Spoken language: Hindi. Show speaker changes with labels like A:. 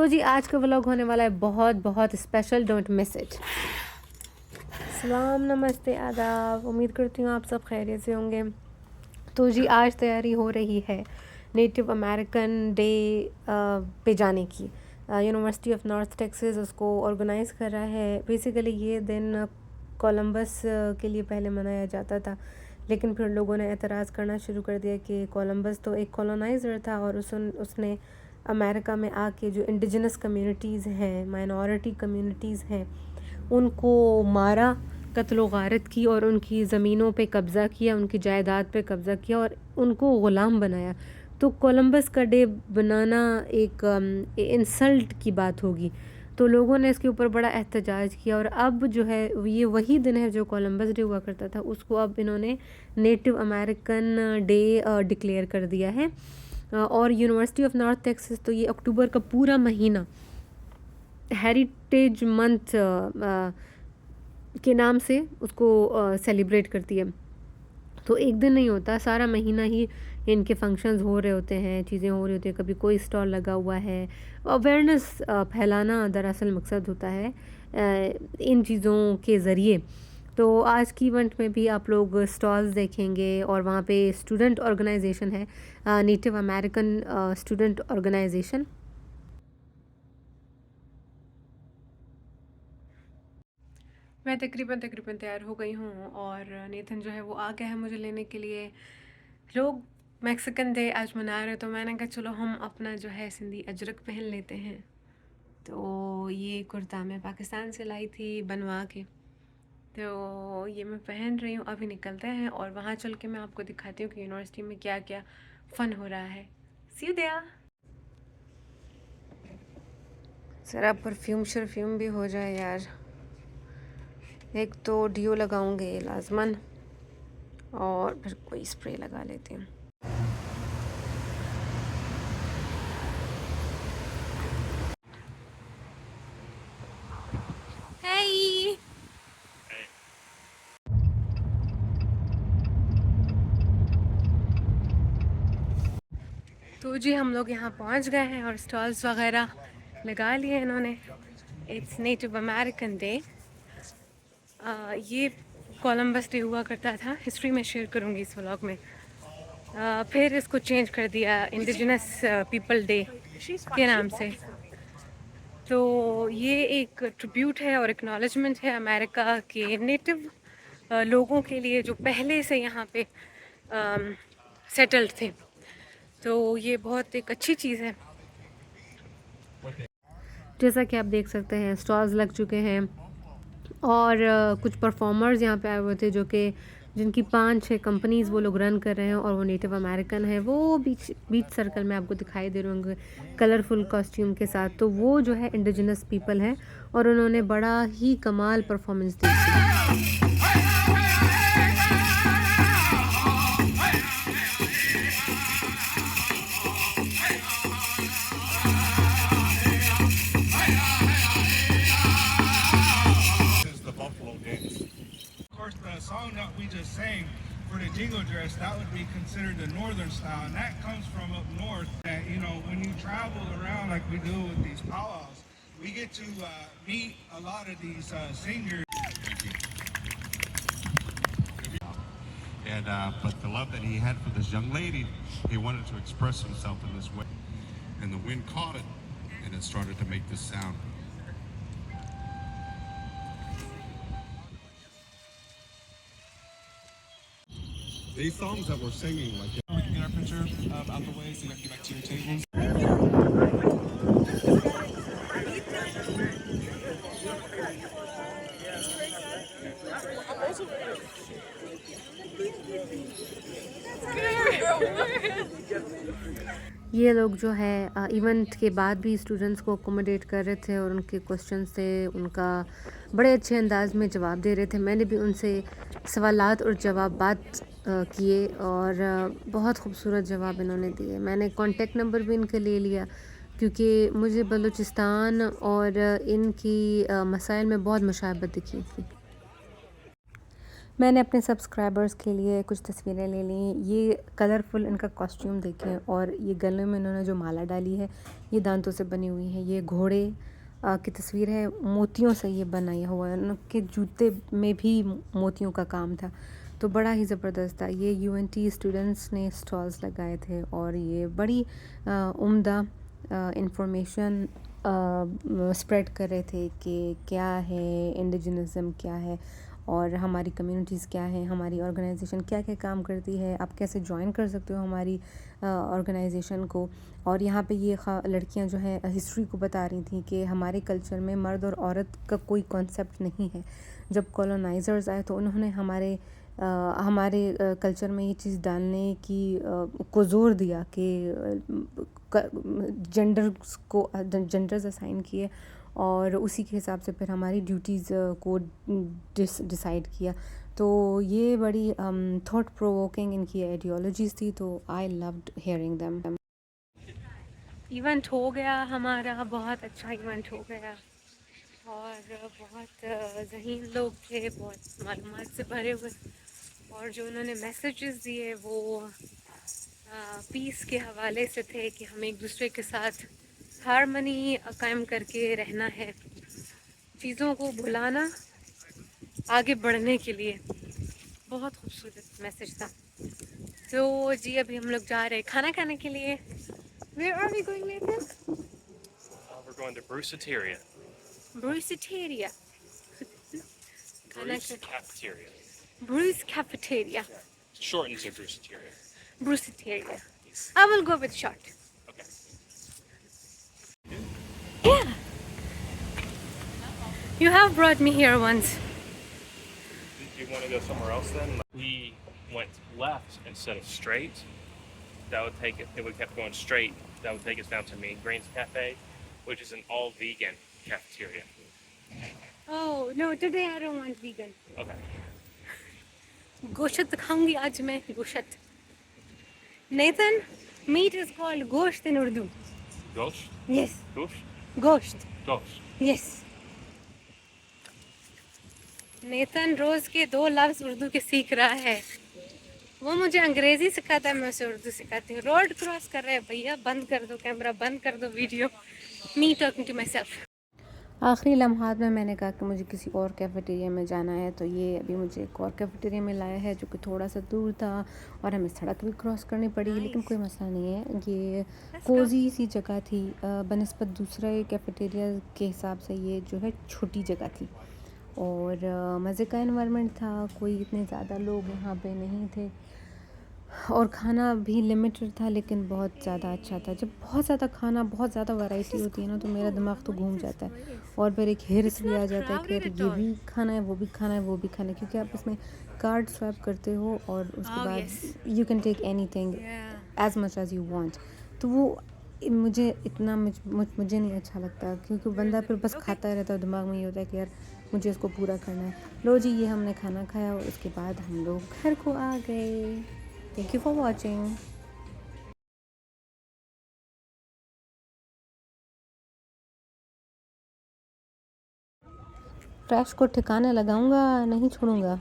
A: जी आज का व्लॉग होने वाला है बहुत बहुत स्पेशल, डोंट मिस इट। सलाम, नमस्ते, आदाब। उम्मीद करती हूँ आप सब खैरियत से होंगे। तो जी आज तैयारी हो रही है नेटिव अमेरिकन डे पे जाने की। यूनिवर्सिटी ऑफ नॉर्थ टेक्सास उसको ऑर्गेनाइज़ कर रहा है। बेसिकली ये दिन कोलंबस के लिए पहले मनाया जाता था, लेकिन फिर लोगों ने एतराज़ करना शुरू कर दिया कि कोलंबस तो एक कॉलोनाइज़र था और उसने अमेरिका में आके जो इंडिजिनस कम्युनिटीज़ हैं, माइनॉरिटी कम्युनिटीज़ हैं, उनको मारा, कत्ल गारत की और उनकी ज़मीनों पे कब्ज़ा किया, उनकी जायदाद पे कब्ज़ा किया और उनको ग़ुलाम बनाया। तो कोलंबस का डे बनाना एक इंसल्ट की बात होगी। तो लोगों ने इसके ऊपर बड़ा एहतजाज किया और अब जो है ये वही दिन है जो कोलंबस डे हुआ करता था, उसको अब इन्होंने नेटिव अमेरिकन डे डिक्लेयर कर दिया है। और यूनिवर्सिटी ऑफ नॉर्थ टेक्सास तो ये अक्टूबर का पूरा महीना हेरिटेज मंथ के नाम से उसको सेलिब्रेट करती है। तो एक दिन नहीं होता, सारा महीना ही इनके फंक्शंस हो रहे होते हैं, चीज़ें हो रही होती हैं। कभी कोई स्टॉल लगा हुआ है, अवेयरनेस फैलाना दरअसल मकसद होता है इन चीज़ों के ज़रिए। तो आज की इवेंट में भी आप लोग स्टॉल्स देखेंगे और वहाँ पे स्टूडेंट ऑर्गेनाइजेशन है, नेटिव अमेरिकन स्टूडेंट ऑर्गेनाइजेशन। मैं तकरीबन तैयार हो गई हूँ और नेथन जो है वो आ गया है मुझे लेने के लिए। लोग मैक्सिकन डे आज मना रहे, तो मैंने कहा चलो हम अपना जो है सिंधी अजरक पहन लेते हैं। तो ये कुर्ता मैं पाकिस्तान से लाई थी बनवा के, तो ये मैं पहन रही हूँ। अभी निकलते हैं और वहाँ चल के मैं आपको दिखाती हूँ कि यूनिवर्सिटी में क्या क्या फ़न हो रहा है। सी यू देयर। ज़रा परफ्यूम भी हो जाए यार। एक तो डियो लगाऊंगे लाजमन और फिर कोई स्प्रे लगा लेती हूँ। Hey! तो जी हम लोग यहाँ पहुँच गए हैं और स्टॉल्स वगैरह लगा लिए इन्होंने। It's native American day. ये कोलंबस डे हुआ करता था, हिस्ट्री में शेयर करूँगी इस व्लॉग में। फिर इसको चेंज कर दिया इंडिजिनस पीपल डे के नाम से। तो ये एक ट्रिब्यूट है और एक्नॉलेजमेंट है अमेरिका के नेटिव लोगों के लिए जो पहले से यहाँ पे सेटल्ड थे। तो ये बहुत एक अच्छी चीज़ है। जैसा कि आप देख सकते हैं स्टॉल्स लग चुके हैं और कुछ परफॉर्मर्स यहाँ पे आए हुए थे जो कि जिनकी 5-6 कंपनीज़ वो लोग रन कर रहे हैं और वो नेटिव अमेरिकन है। वो बीच बीच सर्कल में आपको दिखाई दे रहे होंगे कलरफुल कॉस्ट्यूम के साथ। तो वो जो है इंडिजिनस पीपल हैं और उन्होंने बड़ा ही कमाल परफॉर्मेंस दी थी।
B: The song that we just sang for the jingle dress, that would be considered the northern style, and that comes from up north. That, you know, when you travel around like we do with these powwows, we get to meet a lot of these singers.
C: And but the love that he had for this young lady, he wanted to express himself in this way, and the wind caught it, and it started to make this sound. These songs that we're singing, like
D: we can get our picture out the way so you can get back to your tables.
A: ये लोग जो है इवेंट के बाद भी स्टूडेंट्स को अकोमोडेट कर रहे थे और उनके क्वेश्चन से उनका बड़े अच्छे अंदाज में जवाब दे रहे थे। मैंने भी उनसे सवालात और जवाबात किए और बहुत खूबसूरत जवाब इन्होंने दिए। मैंने कॉन्टेक्ट नंबर भी इनका ले लिया क्योंकि मुझे बलूचिस्तान और इनकी मसाइल में बहुत मुशाबत दिखी थी। मैंने अपने सब्सक्राइबर्स के लिए कुछ तस्वीरें ले ली। ये कलरफुल इनका कॉस्ट्यूम देखें, और ये गले में इन्होंने जो माला डाली है ये दांतों से बनी हुई है। ये घोड़े की तस्वीर है, मोतियों से ये बनाया हुआ है, उनके जूते में भी मोतियों का काम था, तो बड़ा ही ज़बरदस्त था। ये यूएनटी स्टूडेंट्स ने स्टॉल्स लगाए थे, और ये बड़ी उम्दा इंफॉर्मेशन स्प्रेड कर रहे थे कि क्या है इंडिजिनिज़म, क्या है और हमारी कम्युनिटीज़ क्या हैं, हमारी ऑर्गेनाइजेशन क्या क्या काम करती है, आप कैसे ज्वाइन कर सकते हो हमारी ऑर्गेनाइजेशन को। और यहाँ पे ये लड़कियाँ जो हैं हिस्ट्री को बता रही थी कि हमारे कल्चर में मर्द और औरत का कोई कॉन्सेप्ट नहीं है। जब कॉलोनाइज़र्स आए तो उन्होंने हमारे कल्चर में ये चीज़ डालने की को ज़ोर दिया कि जेंडर्स असाइन किए, और उसी के हिसाब से फिर हमारी ड्यूटीज़ को डिसाइड किया। तो ये बड़ी थॉट प्रोवोकिंग इनकी आइडियोलॉजीज़ थी, तो I loved hearing them. Event हो गया हमारा, बहुत अच्छा इवेंट हो गया, और बहुत ज़हीन लोग थे, बहुत मालूमात से भरे हुए, और जो उन्होंने मैसेजेस दिए वो पीस के हवाले से थे कि हमें एक दूसरे के साथ हारमनी कायम करके रहना है, चीज़ों को भुलाना आगे बढ़ने के लिए। बहुत खूबसूरत मैसेज था। तो जी अभी हम लोग जा रहे हैं खाना खाने के लिए। Where are we going, Nathan?
E: We're going to Bruceteria.
A: Bruceteria.
E: Bruce Cafeteria.
A: Bruce Cafeteria.
E: Shortened to Bruceteria.
A: Bruceteria. I will go with short.
E: Okay.
A: Yeah. You have brought me here once.
E: Do you want to go somewhere else then? We went left instead of straight. That would take it. If we kept going straight, that would take us down to Mean Greens Cafe, which is an all-vegan cafeteria.
A: Oh no, today I don't want vegan.
E: Okay.
A: गोश्त खाऊंगी आज मैं, गोश्त। Nathan, meat is called गोश्त in Urdu.
E: Gosh.
A: Yes,
E: Gosh.
A: गोश्त.
E: Gosh.
A: Yes. नेतन रोज़ के 2 लफ्ज़ उर्दू के सीख रहा है। वो मुझे अंग्रेज़ी सिखाता है, मैं उसे उर्दू सिखाती हूँ। रोड क्रॉस कर रहे हैं भैया, बंद कर दो कैमरा, बंद कर दो video. Me talking to myself. आखिरी लम्हात में मैंने कहा कि मुझे किसी और कैफ़ेटेरिया में जाना है, तो ये अभी मुझे एक और कैफ़ेटेरिया में लाया है जो कि थोड़ा सा दूर था, और हमें सड़क भी क्रॉस करनी पड़ी, लेकिन कोई मसला नहीं है। ये कोज़ी सी जगह थी, बनिस्बत दूसरे कैफ़ेटेरिया के हिसाब से ये जो है छोटी जगह थी, और मज़े का एनवायरनमेंट था। कोई इतने ज़्यादा लोग यहाँ पे नहीं थे, और खाना भी लिमिटेड था, लेकिन बहुत ज़्यादा अच्छा था। जब बहुत ज़्यादा खाना, बहुत ज़्यादा वैरायटी होती है ना, तो मेरा दिमाग तो घूम जाता है, और फिर एक हिर्स भी आ जाता है कि ये भी खाना है, वो भी खाना है, वो भी खाना है, क्योंकि आप इसमें कार्ड स्वैप करते हो, और उसके बाद you can take anything as much as you want. तो वो मुझे इतना मुझे नहीं अच्छा लगता, क्योंकि बंदा फिर बस खाता रहता है, दिमाग में ये होता है कि यार मुझे इसको पूरा करना है। लो जी, ये हमने खाना खाया, और उसके बाद हम लोग घर को आ गए। Thank you for watching. Fresh को ठिकाने लगाऊंगा, नहीं छोड़ूंगा।